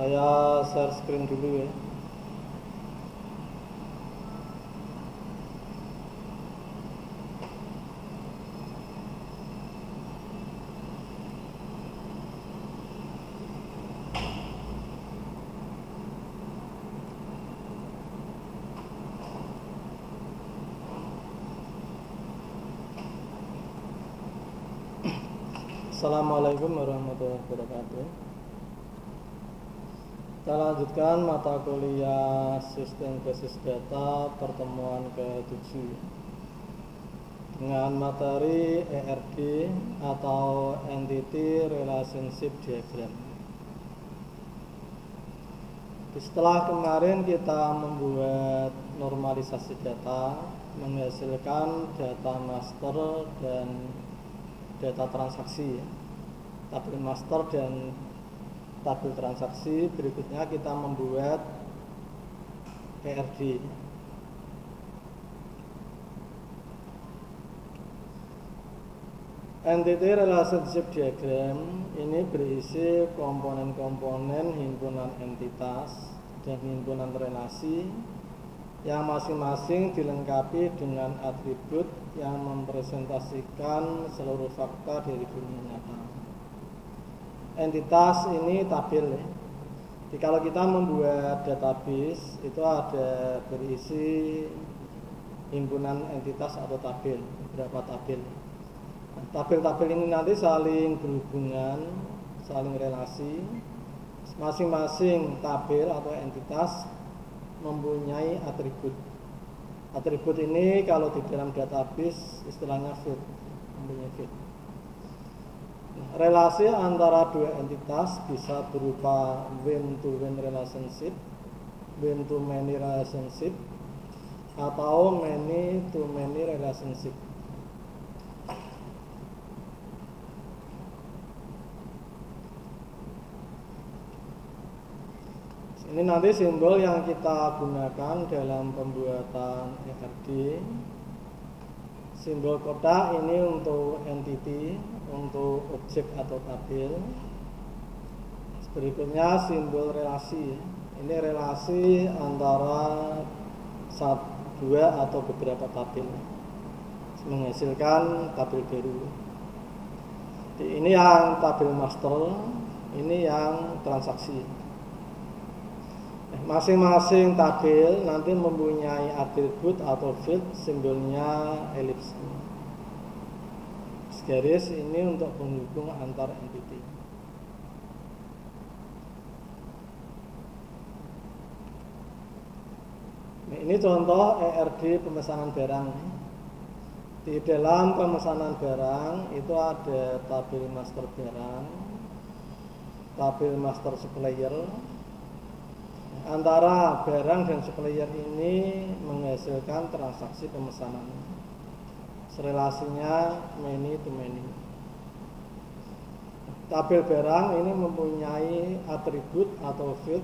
Saya share screen dulu ya. Assalamualaikum warahmatullahi wabarakatuh. Kita lanjutkan mata kuliah Sistem Basis Data pertemuan ke-7 dengan materi ERD atau Entity Relationship Diagram. Setelah kemarin kita membuat normalisasi data, menghasilkan data master dan data transaksi, tabel master dan tabel transaksi. Berikutnya kita membuat ERD. Entity Relationship Diagram ini berisi komponen-komponen himpunan entitas dan himpunan relasi yang masing-masing dilengkapi dengan atribut yang mempresentasikan seluruh fakta dari dunia nyata. Entitas ini tabel ya. Jadi kalau kita membuat database itu ada berisi himpunan entitas atau tabel, beberapa tabel. Nah, tabel-tabel ini nanti saling berhubungan, saling relasi. Masing-masing tabel atau entitas mempunyai atribut. Atribut ini kalau di dalam database istilahnya field, mempunyai field. Relasi antara dua entitas bisa berupa one-to-one relationship, one-to-many relationship, atau many-to-many relationship. Ini nanti simbol yang kita gunakan dalam pembuatan ERD. Simbol kotak ini untuk entity, untuk objek atau tabel. Berikutnya simbol relasi. Ini relasi antara dua atau beberapa tabel, menghasilkan tabel baru. Ini yang tabel master, ini yang transaksi. Masing-masing tabel nanti mempunyai atribut atau field, simbolnya elips. Garis ini untuk penghubung antar entity. Nah, ini contoh ERD pemesanan barang. Di dalam pemesanan barang itu ada tabel master barang, tabel master supplier. Antara barang dan supplier ini menghasilkan transaksi pemesanan. Relasinya many to many. Tabel barang ini mempunyai atribut atau field,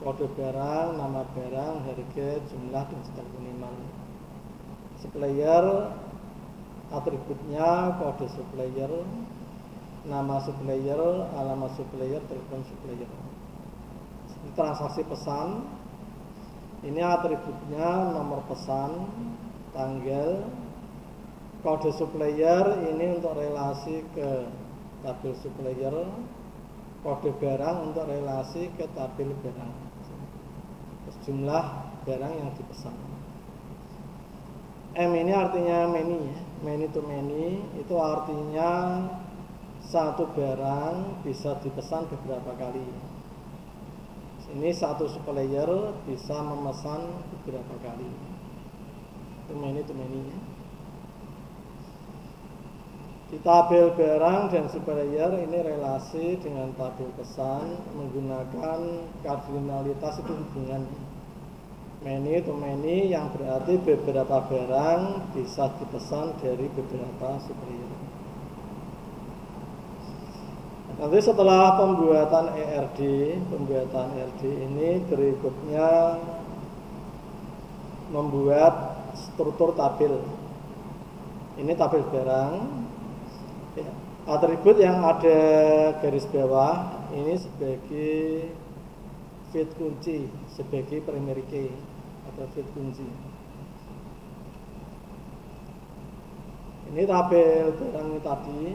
kode barang, nama barang, harga, jumlah, dan stok minimal. Supplier atributnya kode supplier, nama supplier, alamat supplier, telepon supplier. Transaksi pesan ini atributnya nomor pesan, tanggal, kode supplier ini untuk relasi ke tabel supplier, kode barang untuk relasi ke tabel barang, terus jumlah barang yang dipesan. M ini artinya many ya, many to many, itu artinya satu barang bisa dipesan beberapa kali. Ini satu supplier bisa memesan beberapa kali. Itu many to many ya. Di tabel barang dan supplier ini relasi dengan tabel pesan menggunakan kardinalitas itu hubungan many to many yang berarti beberapa barang bisa dipesan dari beberapa supplier. Nanti setelah pembuatan ERD ini berikutnya membuat struktur tabel. Ini tabel barang. Atribut yang ada garis bawah ini sebagai feed kunci sebagai primary key atau feed kunci. Ini tabel barang tadi.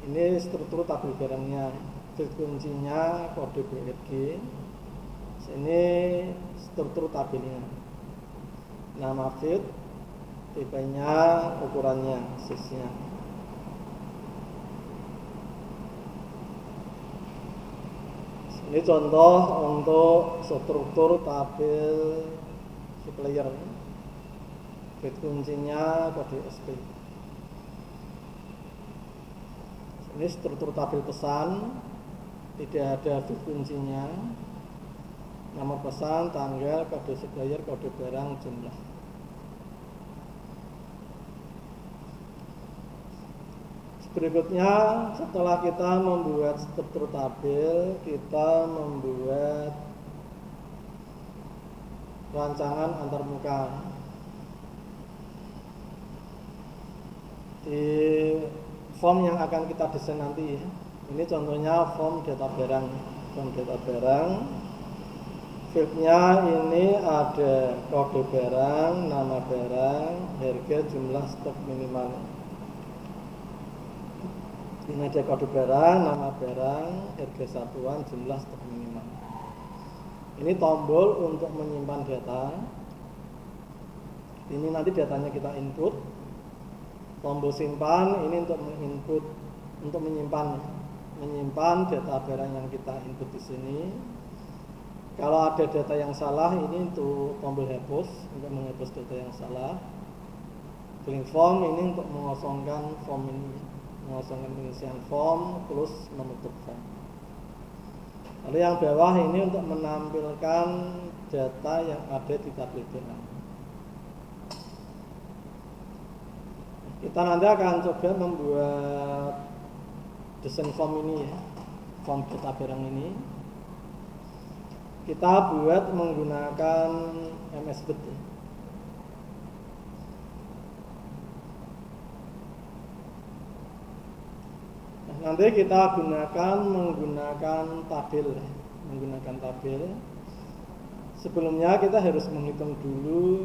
Ini struktur tabel barangnya. Feed kuncinya kode BRG. Ini struktur tabelnya. Nama feed, tipenya, ukurannya, size-nya. Ini contoh untuk struktur tabel supplier. Feed kuncinya kode SP. Ini struktur tabel pesan, tidak ada feed kuncinya. Nomor pesan, tanggal, kode supplier, kode barang, jumlah. Berikutnya, setelah kita membuat struktur tabel, kita membuat rancangan antarmuka. Di form yang akan kita desain nanti, ini contohnya form data barang. Form data barang. Fieldnya ini ada kode barang, nama barang, harga, jumlah, stok minimal. Ini ada kode barang, nama barang, harga satuan, jumlah, stok minimal. Ini tombol untuk menyimpan data. Ini nanti datanya kita input. Tombol simpan ini untuk menginput, untuk menyimpan data barang yang kita input di sini. Kalau ada data yang salah, ini untuk tombol hapus, untuk menghapus data yang salah. Blank form ini untuk mengosongkan form ini, mengosongkan pengisian form, plus menutup form. Lalu yang bawah ini untuk menampilkan data yang ada di tabel barang. Kita nanti akan coba membuat desain form ini ya, form data barang ini. Kita buat menggunakan MS Word. Nah, nanti kita menggunakan tabel. Sebelumnya kita harus menghitung dulu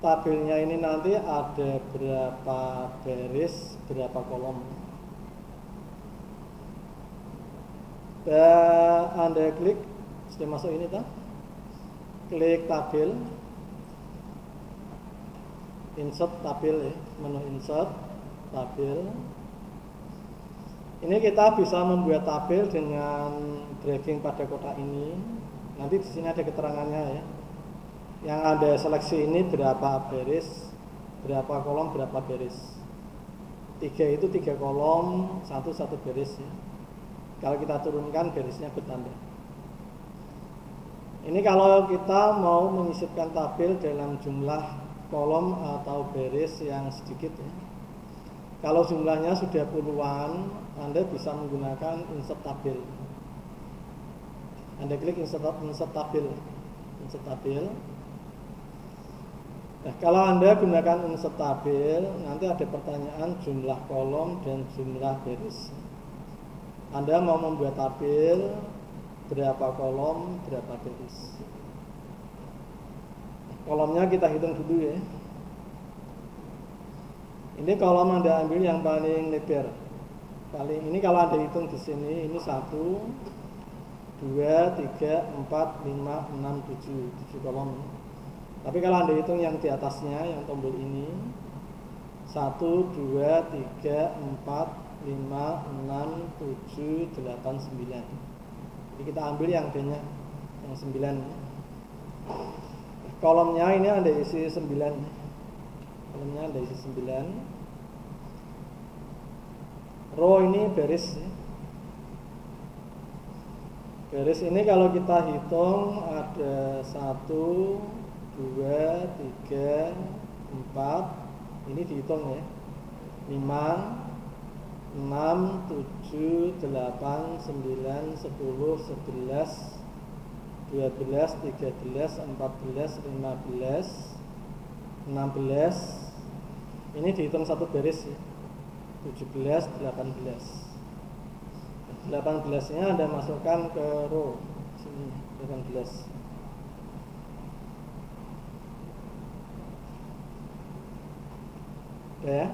tabelnya ini nanti ada berapa baris, berapa kolom. Anda klik, sudah masuk ini tak? Klik tabel, insert tabel ya, menu insert tabel. Ini kita bisa membuat tabel dengan dragging pada kotak ini. Nanti di sini ada keterangannya ya. Yang Anda seleksi ini berapa baris, berapa kolom, berapa baris. 3 itu 3 kolom, 1 baris ya. Kalau kita turunkan garisnya bertambah. Ini kalau kita mau menyisipkan tabel dalam jumlah kolom atau baris yang sedikit ya. Kalau jumlahnya sudah puluhan, Anda bisa menggunakan insert tabel. Anda klik insert tabel. Nah, kalau Anda gunakan insert tabel, nanti ada pertanyaan jumlah kolom dan jumlah baris. Anda mau membuat tabel berapa kolom, berapa baris. Kolomnya kita hitung dulu ya. Ini kolom Anda ambil yang paling lebar. Ini kalau Anda hitung di sini, ini 1, 2, 3, 4, 5, 6, 7 kolom. Tapi kalau Anda hitung yang di atasnya, yang tombol ini 1, 2, 3, 4, 5, 6, 7, 8, 9. Jadi kita ambil yang banyak, yang 9. Kolomnya ini ada isi 9. Kolomnya ada isi 9. Row ini baris. Baris ini kalau kita hitung ada 1, 2, 3, 4. Ini dihitung ya. 5, 6, 7, 8, 9, 10, 11, 12, 13, 14, 15, 16. Ini dihitung satu baris ya. 17, 18. 18-nya Anda masukkan ke row sini, 18. Oke ya.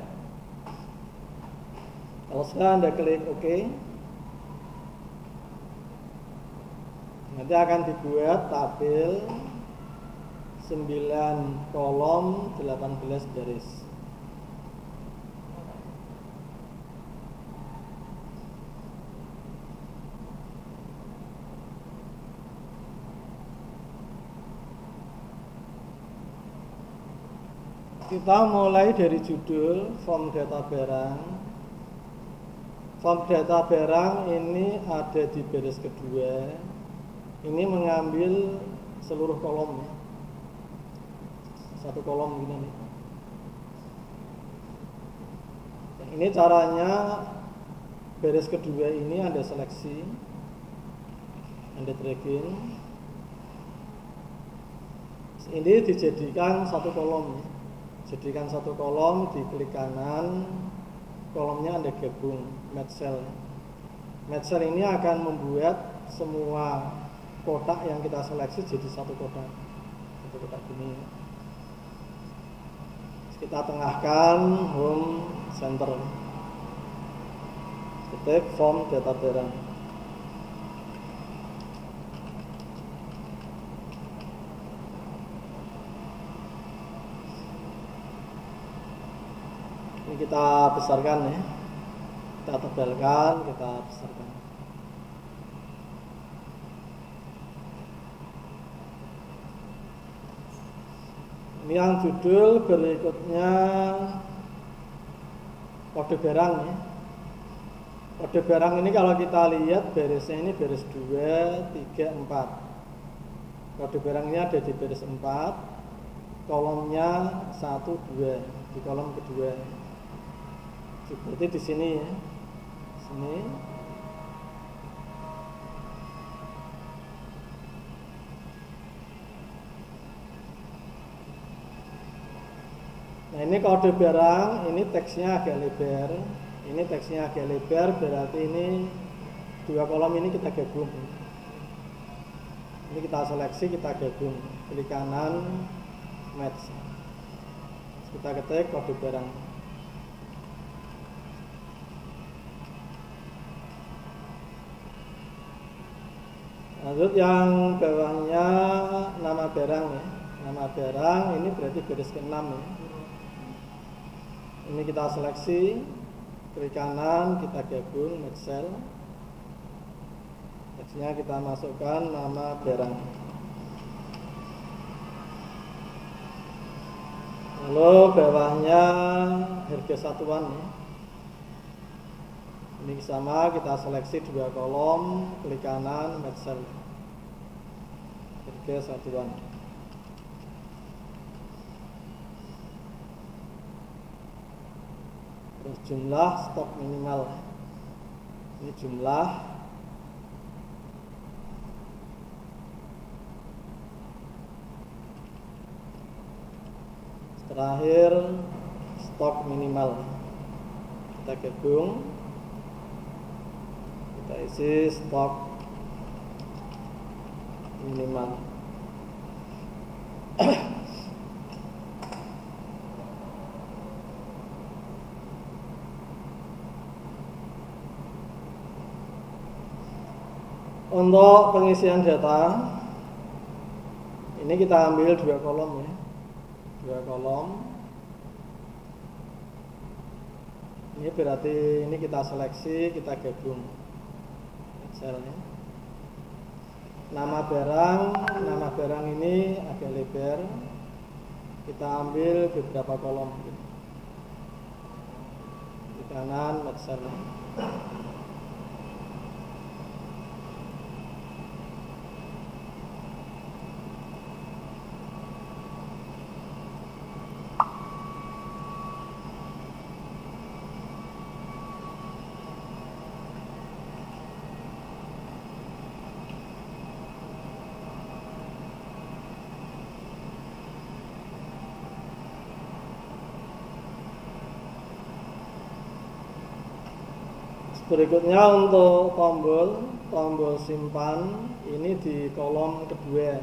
Kalau sudah Anda klik OK, nanti akan dibuat tabel 9 kolom 18 baris. Kita mulai dari judul form data barang. Form data barang ini ada di baris kedua. Ini mengambil seluruh kolom, satu kolom gini nih. Ini caranya, baris kedua ini Anda seleksi, Anda dragging. Ini dijadikan satu kolom. Jadikan satu kolom, di klik kanan, kolomnya Anda gabung, match cell. Match cell ini akan membuat semua kotak yang kita seleksi jadi satu kotak gini. Kita tengahkan home center, ketik form data barang. Ini kita besarkan ya, kita tebalkan, kita besarkan. Ini yang judul berikutnya kode barang ya. Kode barang ini kalau kita lihat barisnya ini baris 2, 3, 4. Kode barangnya ada di baris 4, kolomnya 1, 2 di kolom kedua. Seperti di sini ya, sini. Nah ini kode barang, ini teksnya agak lebar, ini teksnya agak lebar, berarti ini dua kolom ini kita gabung. Ini kita seleksi, kita gabung, klik kanan, match. Kita ketik kode barang. Lanjut yang bawahnya nama barang ya. Nama barang ini berarti baris ke-6 ya. Ini kita seleksi, klik kanan, kita gabung, match cell. Teksnya kita masukkan nama barang. Lalu bawahnya harga satuan ya. Ini sama, kita seleksi dua kolom, klik kanan, match cell, harga satuan. Terus jumlah stok minimal. Ini jumlah. Terakhir stok minimal. Kita gabung. Kita isi stok minimal. Untuk pengisian data ini kita ambil dua kolom ya, dua kolom. Ini berarti ini kita seleksi, kita gabung selnya. Nama barang ini agak lebar, kita ambil beberapa kolom di kanan match cell. Berikutnya untuk tombol simpan ini di kolom kedua.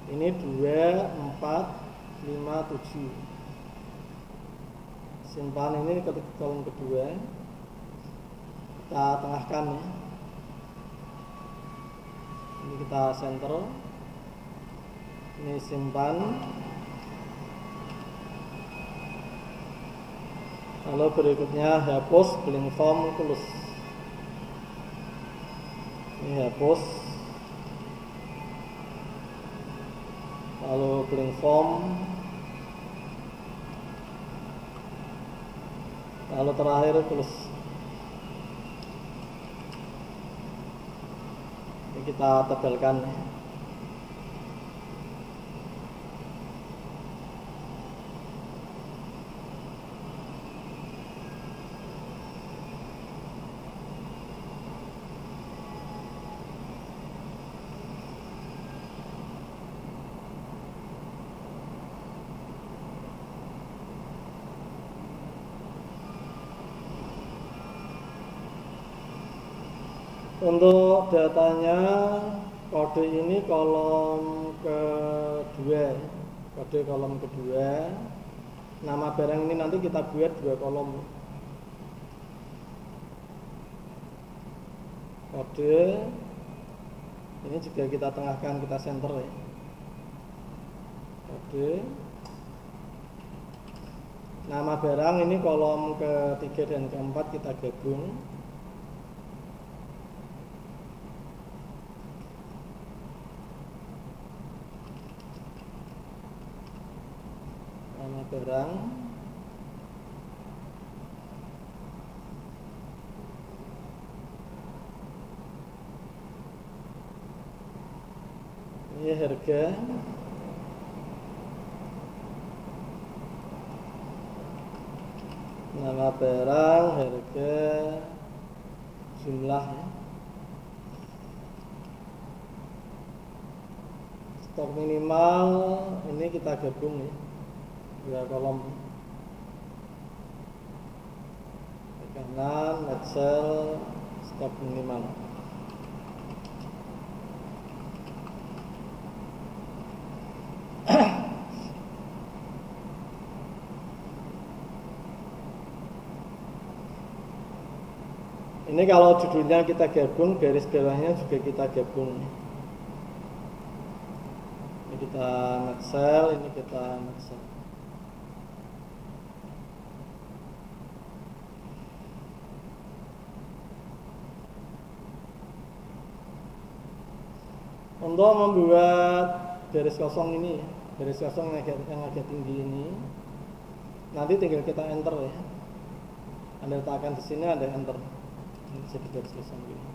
Ini 2, 4, 5, 7. Simpan ini ke kolom kedua. Kita tengahkan ya. Ini kita center. Ini simpan. Lalu berikutnya hapus blank form close. Ini hapus. Lalu blank form. Lalu terakhir close. Ini kita tebalkan. Untuk datanya, kode ini kolom kedua. Kode kolom kedua. Nama barang ini nanti kita buat 2 kolom. Kode ini juga kita tengahkan, kita center ya. Kode. Nama barang ini kolom ketiga dan keempat kita gabung. Nama barang. Ini harga. Nama barang, harga, jumlah ya. Stok minimal ini kita gabung ya. 2 kolom. Kanan, net sell, stok minimal. Ini kalau judulnya kita gabung, garis bawahnya juga kita gabung. Ini kita net sell, ini kita net sell. Untuk membuat garis kosong ini, garis kosong yang agak tinggi ini, nanti tinggal kita enter ya. Anda letakkan di sini, Anda enter. Ini jadi garis kosong ini.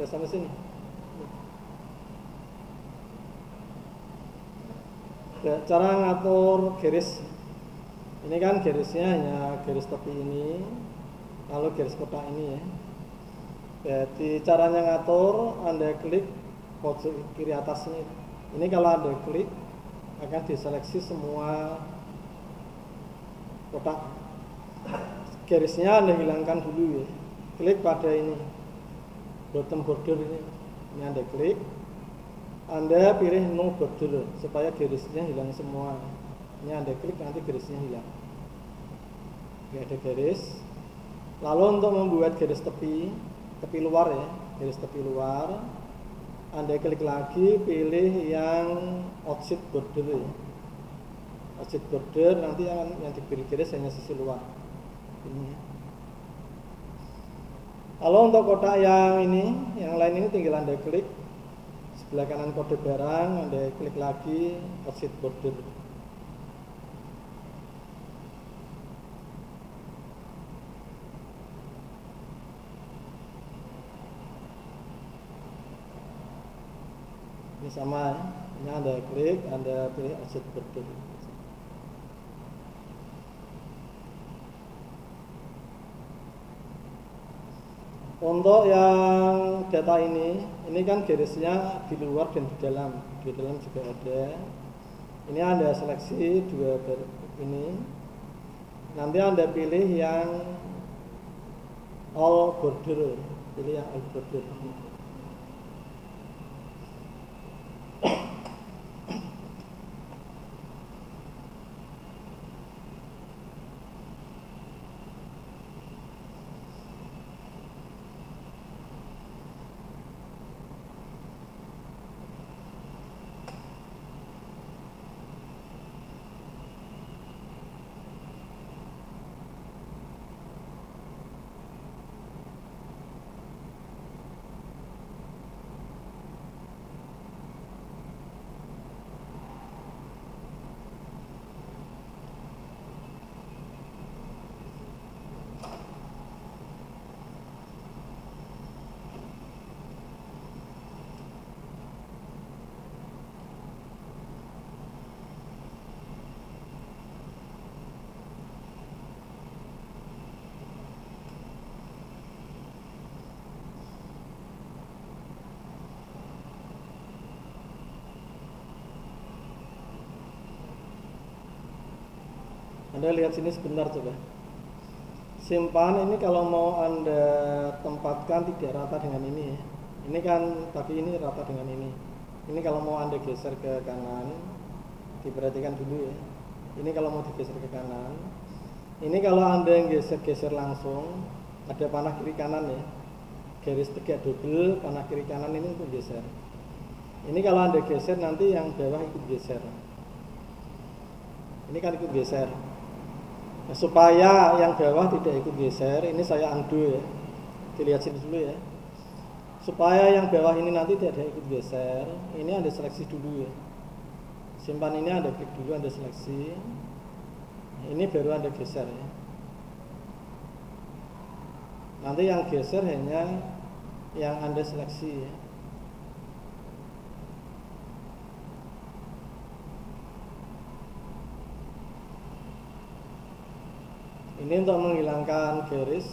Udah sampai sini. Ya, cara ngatur garis. Ini kan garisnya hanya garis tepi ini, lalu garis kotak ini ya. Jadi caranya ngatur, Anda klik pojok kiri atasnya. Ini kalau Anda klik akan diseleksi semua kotak. Garisnya Anda hilangkan dulu ya. Klik pada ini, bottom border ini. Ini Anda klik. Anda pilih no border supaya garisnya hilang semua. Ini Anda klik nanti garisnya hilang. Nggak ada garis. Lalu untuk membuat garis tepi luar ya, garis tepi luar, Anda klik lagi, pilih yang outside border ya. Outside border nanti yang diberi garis hanya sisi luar. Ini. Lalu untuk kotak yang ini, yang lain ini tinggal Anda klik sebelah kanan kode barang, Anda klik lagi outside border. Ini sama ya, ini Anda klik, Anda pilih outside border. Untuk yang data ini kan garisnya di luar dan di dalam juga ada. Ini Anda seleksi dua ini. Nanti Anda pilih yang all border, pilih yang all border. Anda lihat sini sebentar coba. Simpan ini kalau mau Anda tempatkan tidak rata dengan ini. Ini kan tapi ini rata dengan ini. Ini kalau mau Anda geser ke kanan, diperhatikan dulu ya. Ini kalau mau digeser ke kanan. Ini kalau Anda geser langsung, ada panah kiri kanan ya. Garis tegak double, panah kiri kanan ini untuk geser. Ini kalau Anda geser nanti yang bawah ikut geser. Ini kan ikut geser. Nah, supaya yang bawah tidak ikut geser, ini saya undo ya. Dilihat sini dulu ya. Supaya yang bawah ini nanti tidak ikut geser, ini Anda seleksi dulu ya. Simpan ini Anda klik dulu, Anda seleksi. Ini baru Anda geser ya. Nanti yang geser hanya yang Anda seleksi ya. Ini untuk menghilangkan garis.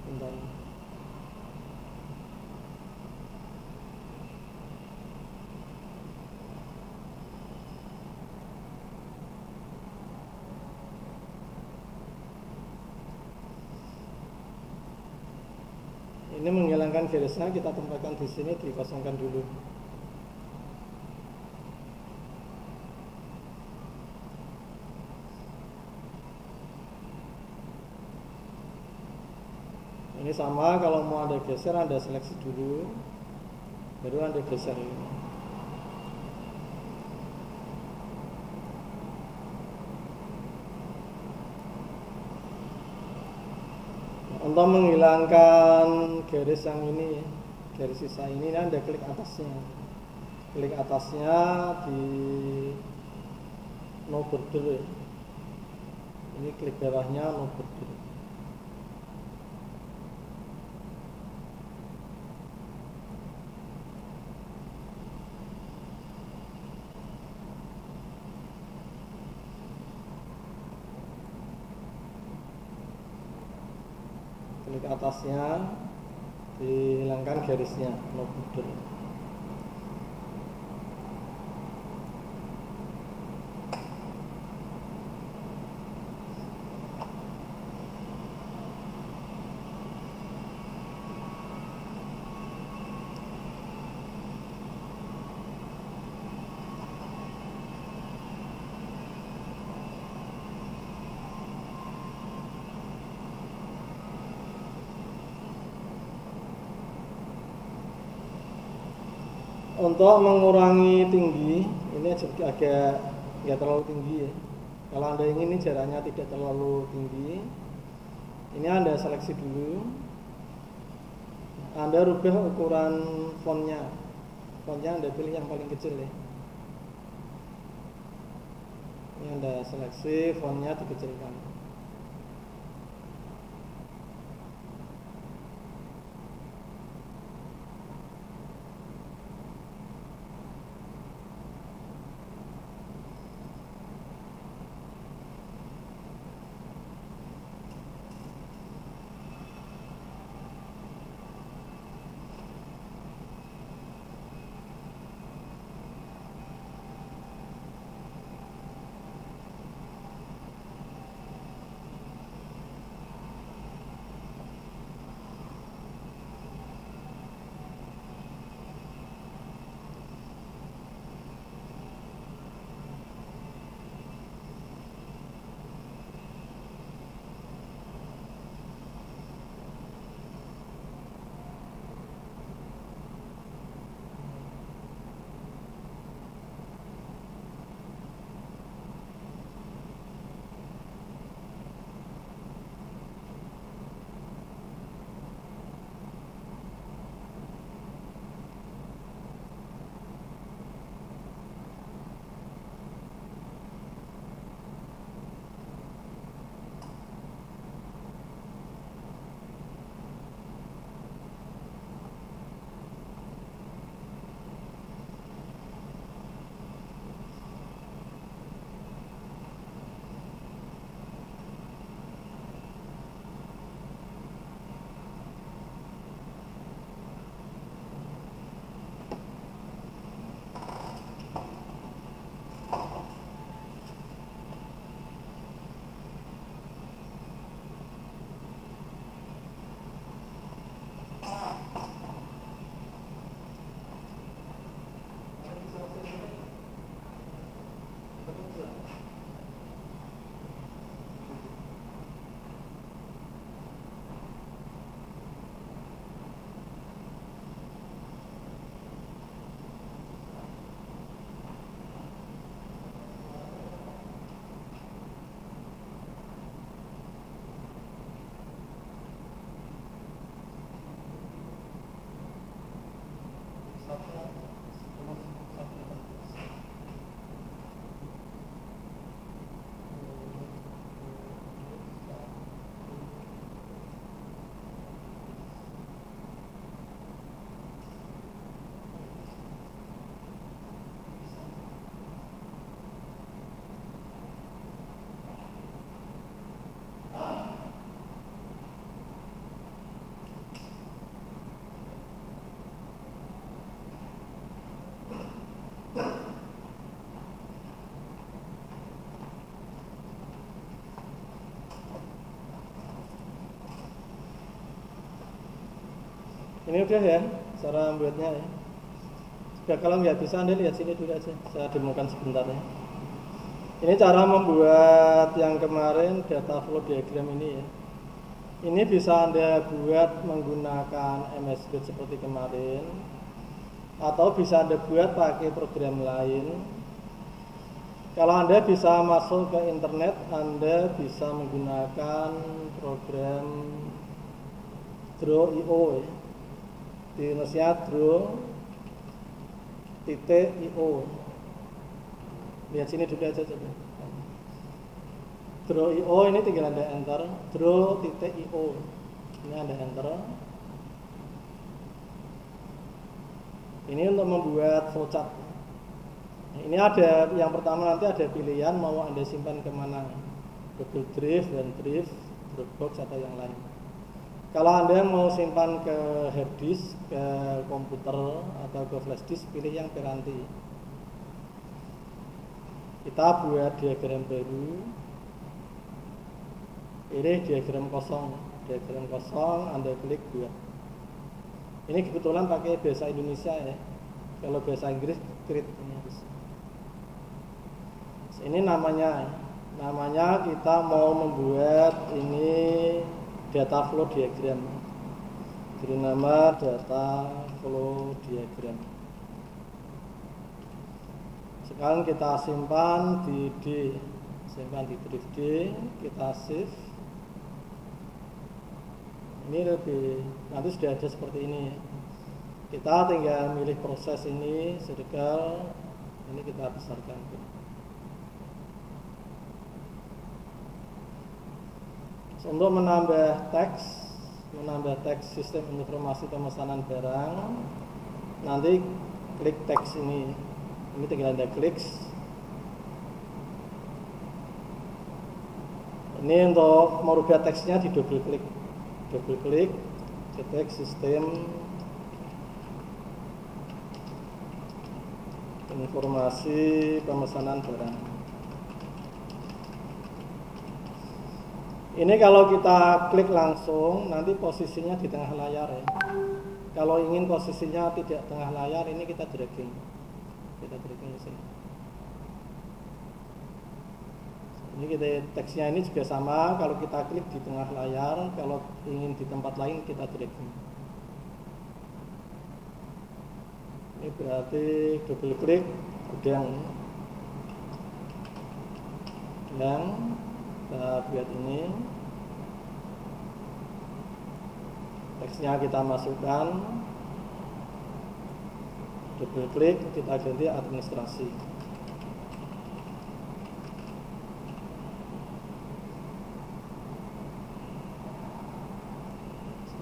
Bentar. Ini menghilangkan garisnya, kita tempatkan di sini, dikosongkan dulu. Ini sama, kalau mau Anda geser, Anda seleksi dulu, baru Anda geser ini. Untuk menghilangkan garis yang ini, garis sisa ini Anda klik atasnya. Klik atasnya di no border. Ini klik bawahnya no border. klik atasnya, dihilangkan garisnya, no border. Untuk mengurangi tinggi, ini agak nggak terlalu tinggi ya. Kalau Anda ingin ini jaraknya tidak terlalu tinggi, ini Anda seleksi dulu. Anda rubah ukuran fontnya. Fontnya Anda pilih yang paling kecil ya. Ini Anda seleksi, fontnya dikecilkan. Ini udah ya, cara membuatnya ya. Sudah, kalau nggak bisa Anda lihat sini dulu aja, saya demokan sebentar ya. Ini cara membuat yang kemarin data flow diagram ini ya. Ini bisa Anda buat menggunakan MS Word seperti kemarin, atau bisa Anda buat pakai program lain. Kalau Anda bisa masuk ke internet, Anda bisa menggunakan program Draw.io ya. Di Indonesia Draw.io. Lihat sini dulu aja coba. Draw.io ini tinggal Anda enter Draw.io. Ini Anda enter. Ini untuk membuat flowchart. Ini ada yang pertama, nanti ada pilihan mau Anda simpan kemana, Google Drive, OneDrive, Dropbox atau yang lain. Kalau Anda mau simpan ke hard disk, ke komputer atau ke flash disk, pilih yang Piranti. Kita buat diagram baru. Ini diagram kosong, Anda klik buat. Ini kebetulan pakai bahasa Indonesia ya. Kalau bahasa Inggris create ini harus. Ini namanya kita mau membuat ini data flow diagram. Beri nama data flow diagram. Sekarang kita simpan di drive D, kita save. Ini nanti sudah ada seperti ini. Kita tinggal milih proses ini, circle, ini kita besarkan. Untuk menambah teks sistem informasi pemesanan barang, nanti klik teks ini tinggal Anda klik. Ini untuk merubah teksnya di double klik teks sistem informasi pemesanan barang. Ini kalau kita klik langsung, nanti posisinya di tengah layar ya. Kalau ingin posisinya tidak tengah layar, ini kita dragging ke sini. Ini teksnya ini juga sama. Kalau kita klik di tengah layar, kalau ingin di tempat lain kita dragging. Ini berarti double klik gudang kita buat ini, teksnya kita masukkan, double klik, kita ganti administrasi.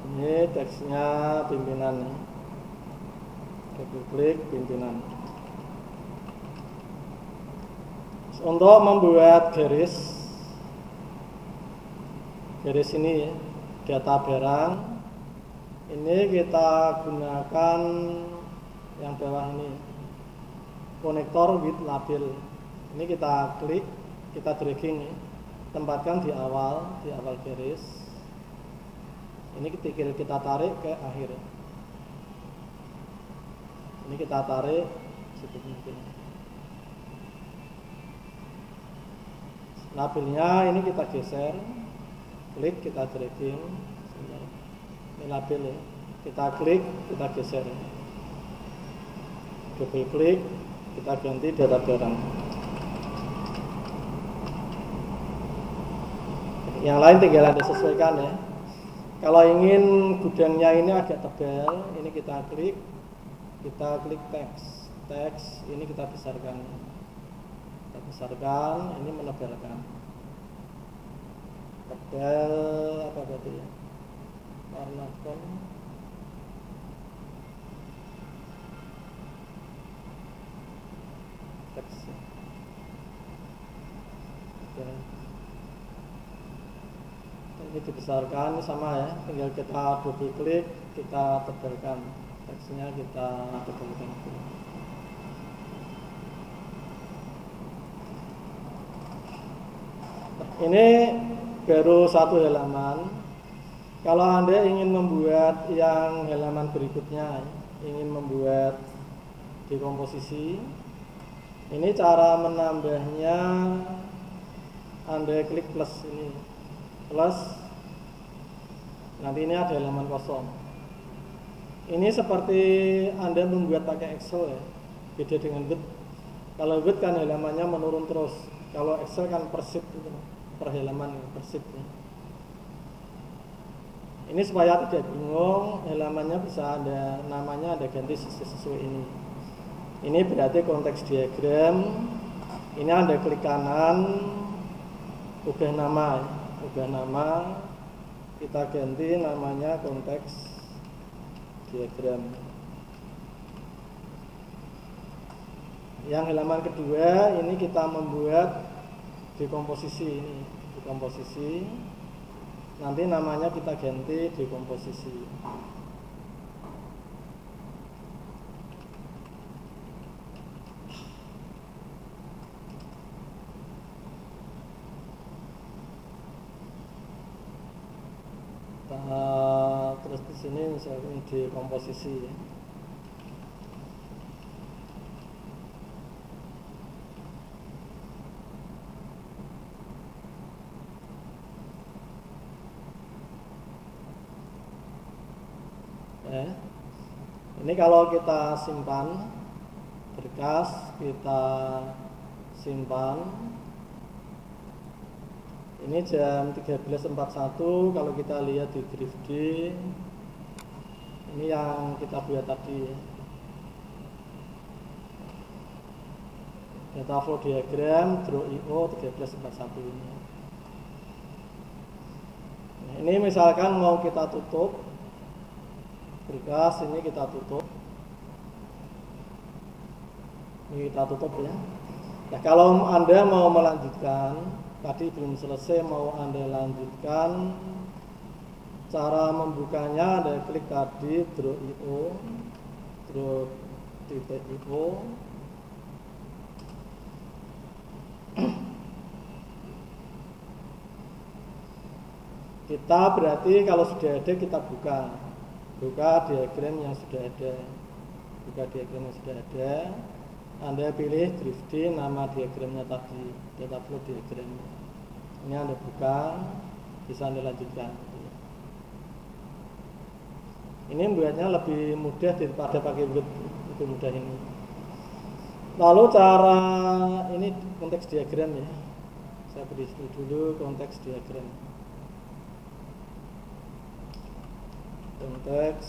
Ini teksnya pimpinan, double klik pimpinan. Untuk membuat garis ini data barang, ini kita gunakan yang bawah ini, konektor with label. Ini kita klik, kita dragging, tempatkan di awal garis. Ini kita tarik ke akhir. Ini kita tarik sedikit mungkin. Labelnya ini kita geser, klik, kita dragging. Ini label ya. Kita klik, kita geser. Double klik, kita ganti data barang. Yang lain tinggal Anda sesuaikan ya. Kalau ingin gudangnya ini agak tebal, ini kita klik teks, ini kita besarkan. Ini menebalkan. Tebal apa berarti ya? Warna font. Teks. Oke. Ini dibesarkan, sama ya, tinggal kita double klik, kita tebalkan teksnya, kita tebalkan. Ini baru satu halaman. Kalau Anda ingin membuat yang halaman berikutnya, ingin membuat dekomposisi, ini cara menambahnya. Anda klik plus ini, plus, nanti ini ada halaman kosong. Ini seperti Anda membuat pakai Excel ya, beda dengan Word. Kalau Word kan halamannya menurun terus, kalau Excel kan per sheet gitu, per halaman per sheet ya. Ini supaya tidak bingung, halamannya bisa ada namanya, ada ganti sesuai ini. Ini berarti konteks diagram. Ini Anda klik kanan, ubah nama. Kita ganti namanya konteks diagram. Yang halaman kedua ini kita membuat dekomposisi ini, Nanti namanya kita ganti dekomposisi. Terus di sini misalnya dekomposisi ya. Ini kalau kita simpan berkas, kita simpan. Ini jam 13.41. Kalau kita lihat di drive D, ini yang kita buat tadi. Data flow diagram draw IO 13.41 ini. Nah, ini misalkan mau kita tutup berkas, ini kita tutup. Ini kita tutup ya. Nah, kalau Anda mau melanjutkan, tadi belum selesai, mau Anda lanjutkan, cara membukanya Anda klik tadi draw IO, draw titik IO. Kita berarti kalau sudah ada kita buka diagram yang sudah ada. Buka diagram yang sudah ada. Anda pilih drive D, nama diagramnya tadi, data flow diagram. Ini Anda buka, bisa Anda lanjutkan. Ini membuatnya lebih mudah daripada pakai Word, lebih mudah ini. Lalu cara ini konteks diagram ya. Saya beri dulu konteks diagram. Konteks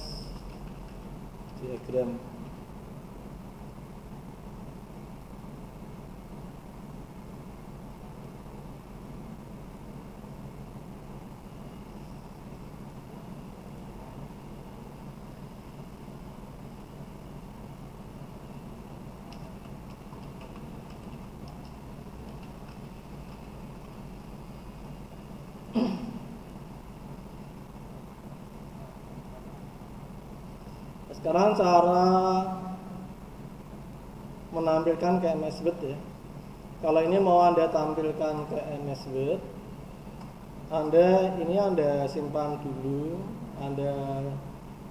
diagram. Sekarang cara menampilkan ke MS Word ya. Kalau ini mau Anda tampilkan ke MS Word, Anda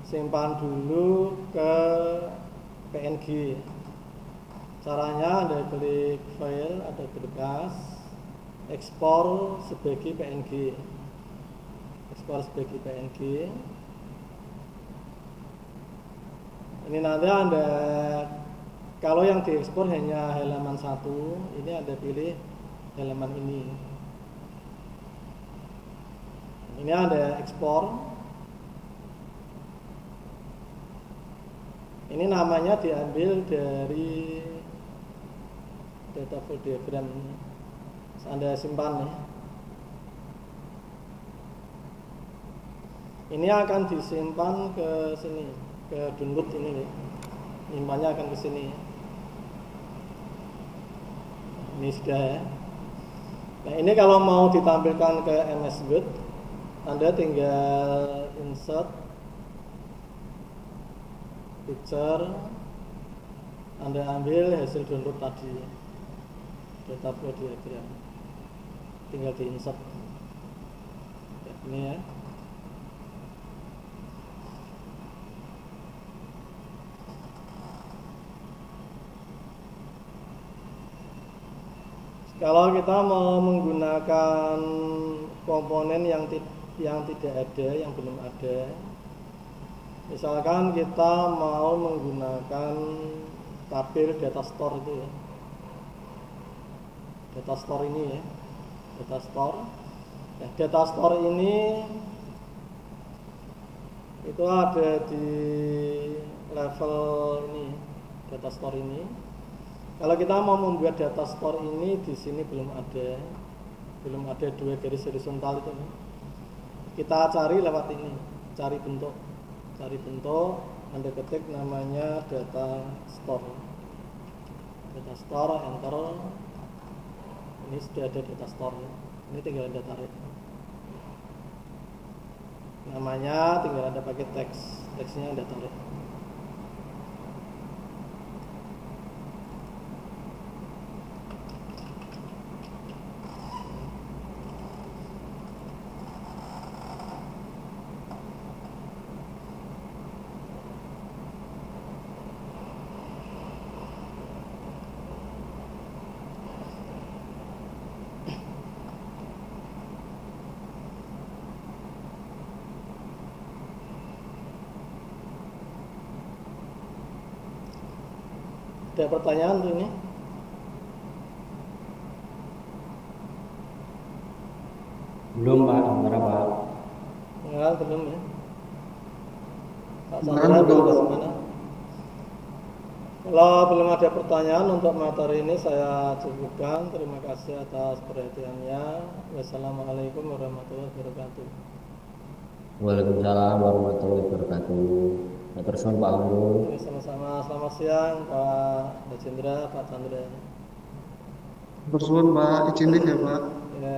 simpan dulu, ke PNG. Caranya Anda klik file, ada berkas, ekspor sebagai PNG. Ekspor sebagai PNG. Ini nanti Anda, kalau yang diekspor hanya halaman 1, ini Anda pilih halaman ini. Ini Anda ekspor. Ini namanya diambil dari data flow diagram. Anda simpan ya. Ini akan disimpan ke sini, ke download ini nih. Nyimpannya akan ke sini. Ini sudah ya. Nah, ini kalau mau ditampilkan ke MS Word, Anda tinggal insert picture, Anda ambil hasil download tadi, data flow diagram, tinggal di insert ini ya. Kalau kita mau menggunakan komponen yang tidak ada, yang belum ada, misalkan kita mau menggunakan tabel data store itu ya, data store ini ya, data store. Nah, data store ini itu ada di level ini, data store ini. Kalau kita mau membuat data store ini, di sini belum ada 2 garis horizontal itu. Kita cari lewat ini, cari bentuk, Anda ketik namanya data store, enter. Ini sudah ada data store, ini tinggal Anda tarik. namanya, tinggal Anda pakai teksnya Anda taruh. Ada pertanyaan tuh ini? Belum Pak, sebentar Pak. Enggak, belum ya. Pak Chandra belum ke mana? Kalau belum ada pertanyaan untuk materi ini saya cukupkan. Terima kasih atas perhatiannya. Wassalamualaikum warahmatullahi wabarakatuh. Waalaikumsalam warahmatullahi wabarakatuh. Terus Pak Guru. Sama-sama. Selamat siang Pak Dajendra, Pak Chandra. Bersuun Pak, izin ya Pak. Ya.